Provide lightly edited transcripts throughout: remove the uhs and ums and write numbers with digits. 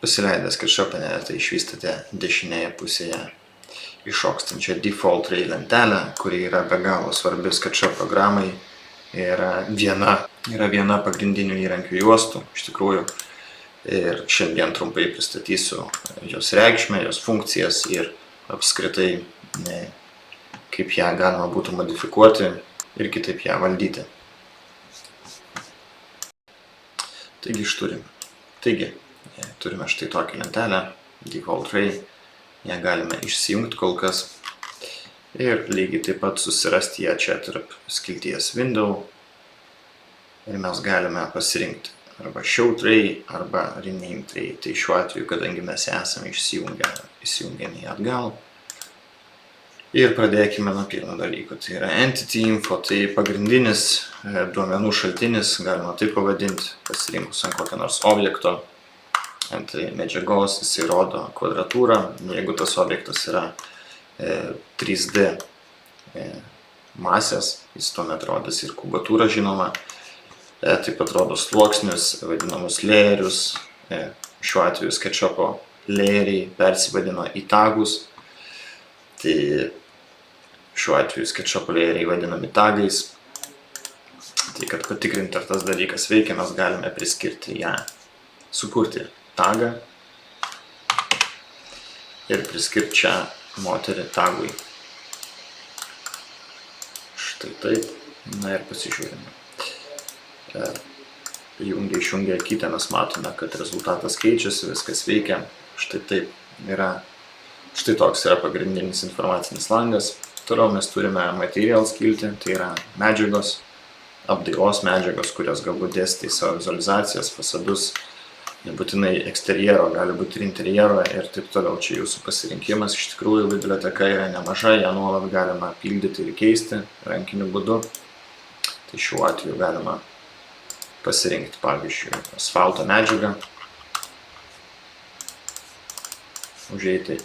Pasileidęs ketšupą neretai išvystate dešinėje pusėje iššokstančią default ray lentelę, kuri yra be galo svarbi SketchUp programai. Yra viena pagrindinių įrankių juostų, iš tikrųjų. Ir šiandien trumpai pristatysiu jos reikšmę, jos funkcijas ir apskritai kaip ją galima būtų modifikuoti ir kitaip ją valdyti. Taigi, turime štai tokią lentelę, default ray, ją galime išsijungti kol kas ir lygiai taip pat susirasti ją čia tarp skilties window ir mes galime pasirinkti arba show tray arba rename tray. Tai šiuo atveju, kadangi mes esame įsijungėme į atgal. Ir pradėkime nuo pirmo dalyko, tai yra entity info, tai pagrindinis duomenų šaltinis, galima taip pavadinti, pasirinkus ant kokio nors objekto, ant medžiagos, jisai rodo kvadratūrą, jeigu tas objektas yra 3D masės, jis tuomet rodys ir kubatūrą žinoma, taip pat rodo sluoksnius, vadinamus layerius, šiuo atveju SketchUpo layeriai persivadino į tagus, tai šiuo atveju SketchUpo layeriai vadinami tagais. Tai kad patikrinti, ar tas dalykas veikia, mes galime priskirti ją, sukurti tagaą ir priskirti čia moterį tagui. Štai taip. Na ir pasižiūrime. Išjungia kitą, mes matome, kad rezultatas keičiasi, viskas veikia. Štai taip yra. Štai toks yra pagrindinis informacinis langas. Toliau mes turime materials skiltį, tai yra medžiagos, apdailos medžiagos, kurios galbūt dėsite į savo vizualizacijas, fasadus, nebūtinai eksterjero, gali būti ir interjero ir taip toliau. Čia jūsų pasirinkimas. Iš tikrųjų, biblioteka yra nemaža, ją nuolat galima pildyti ir keisti rankiniu būdu. Tai šiuo atveju galima pasirinkti, pavyzdžiui, asfalto medžiagą, užeiti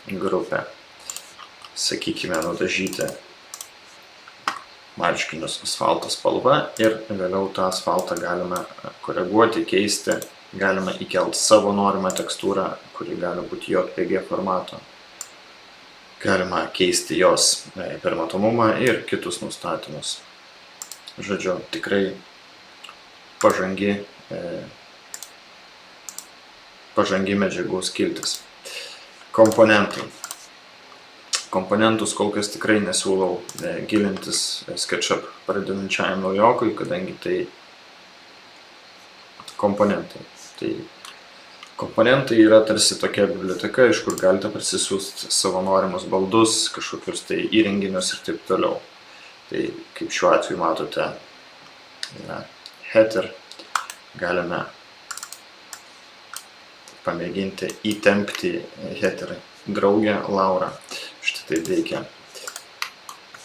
į grupę, sakykime, nudažyti marškinius asfalto spalva ir vėliau tą asfaltą galime koreguoti, keisti, galime įkelti savo norimą tekstūrą, kuri gali būti JPG formato. Galima keisti jos per matomumą ir kitus nustatymus. Žodžiu, tikrai pažangi medžiagų skiltis. Komponentai. Komponentus kol kas tikrai nesiūlau gilintis SketchUp pradedančiajam naujokui, kadangi tai komponentai. Tai komponentai yra tarsi tokia biblioteka, iš kur galite parsisiųsti savo norimus baldus, kažkokius tai įrenginius ir taip toliau. Tai kaip šiuo atveju matote, yra header, galime pamėginti įtempti headerį. Draugė Laura. Štai taip veikia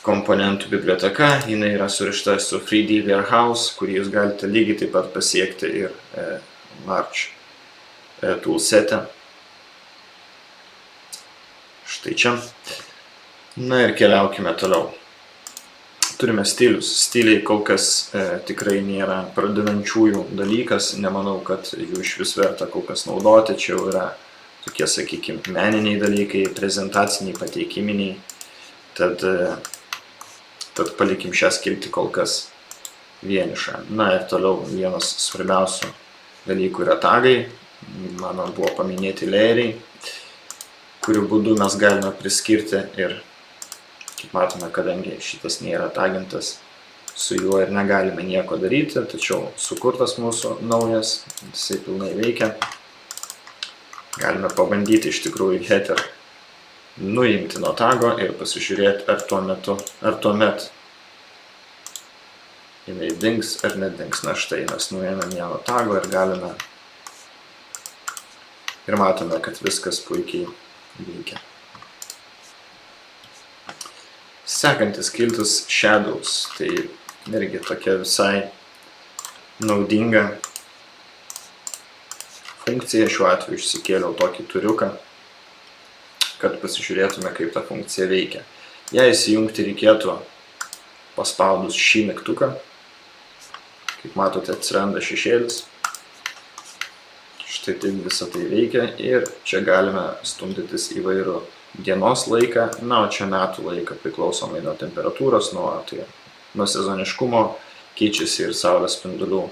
komponentų biblioteka, jinai yra surišta su 3D Warehouse, kurį jūs galite lygiai taip pat pasiekti ir Large toolsete. Štai čia. Na ir keliaukime toliau. Turime stilius. Stiliai kol kas tikrai nėra pradedančiųjų dalykas, nemanau, kad jų iš vis verta kol kas naudoti, čia jau yra tokie, sakykime, meniniai dalykai, prezentaciniai, pateikiminiai, tad palikim šią skiltį kol kas vienišą. Na ir toliau vienas svarbiausių dalykų yra tagai, mano buvo paminėti layeriai, kurių būdu mes galime priskirti ir, kaip matome, kadangi šitas nėra tagintas, su juo ir negalime nieko daryti, tačiau sukurtas mūsų naujas, jisai pilnai veikia. Galime pabandyti iš tikrųjų header nuimti nuo tago ir pasižiūrėti, ar tuomet jinai dings ar nedings. Na štai, mes nuėmėm ją nuo tago ir galime ir matome, kad viskas puikiai veikia. Sekantis skiltis shadows, tai irgi tokia visai naudinga funkcija. Šiuo atveju išsikėliau tokį turiuką, kad pasižiūrėtume, kaip ta funkcija veikia. Ją įsijungti reikėtų paspaudus šį mygtuką. Kaip matote, atsiranda šešėlis. Štai taip visą tai veikia ir čia galime stumdytis įvairų dienos laiką, na, o čia metų laiką priklausomai nuo temperatūros, nuo sezoniškumo keičiasi ir saulės spindulių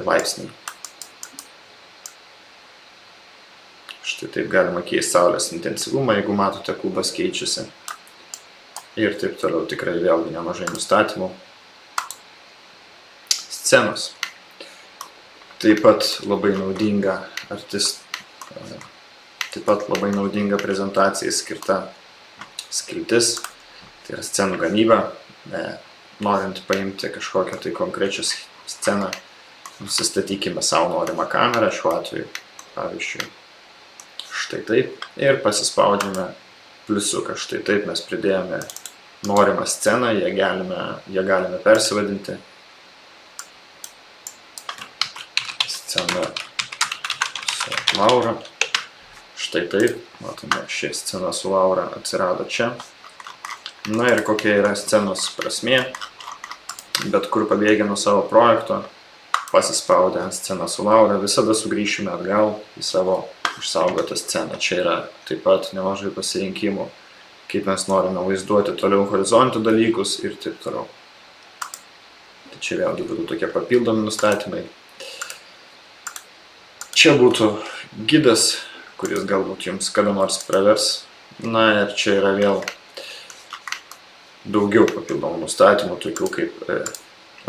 laipsniai. Štai taip galima keisti saulės intensyvumą, jeigu matote, kubas keičiasi. Ir taip toliau, tikrai vėlgi nemažai nustatymų. Scenos. Taip pat labai naudinga prezentacijai skirta skiltis, tai yra scenų gamyba. Norint paimti kažkokią tai konkrečią sceną, nusistatykime savo norimą kamerą, šiuo atveju, pavyzdžiui, štai taip, ir pasispaudžiame pliusiuką. Štai taip mes pridėjome norimą sceną, ją galime persivadinti. Scena su Laura. Štai taip, matome, ši scena su Laura atsirado čia. Na ir kokia yra scenos prasmė, bet kur pabėgę nuo savo projekto, pasispaudę ant sceną su Laura, visada sugrįšime atgal į savo išsaugotą sceną. Čia yra taip pat nemažai pasirinkimų, kaip mes norime vaizduoti toliau horizontų dalykus ir taip toliau. Tai čia vėlgi būtų tokie papildomi nustatymai. Čia būtų gidas, kuris galbūt jums kada nors pravers. Na ir čia yra vėl daugiau papildomų nustatymų, tokių kaip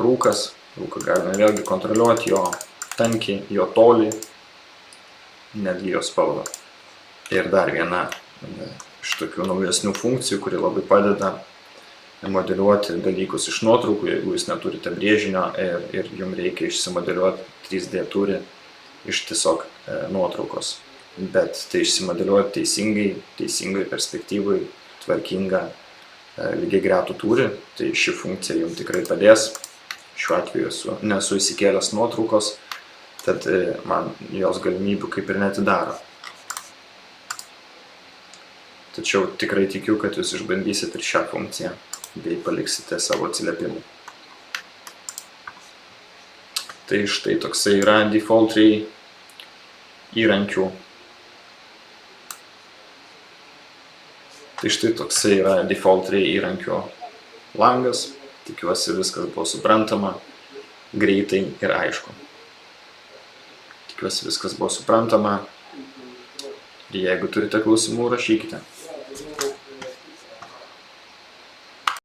rūkas. Rūką galime vėlgi kontroliuoti, jo tankį, jo tolį, netgi jo spalvą. Ir dar viena iš tokių naujesnių funkcijų, kuri labai padeda modeliuoti dalykus iš nuotraukų, jeigu jūs neturite brėžinio ir jums reikia išsimodeliuoti 3D tūrį iš tiesiog nuotraukos. Bet tai išsimodeliuoti teisingai perspektyvai, tvarkingą lygiai gretų tūrį, tai ši funkcija jums tikrai padės. Šiuo atveju nesu įsikėlęs nuotraukos, tad man jos galimybių kaip ir netidaro. Tačiau tikrai tikiu, kad jūs išbandysit ir šią funkciją, bei paliksite savo atsiliepimų. Tai štai toksai yra Default Ray įrankių. Tai štai toksai yra Default Ray įrankių langas. Tikiuosi viskas buvo suprantama, greitai ir aišku. Tikiuosi viskas buvo suprantama. Ir jeigu turite klausimų, rašykite.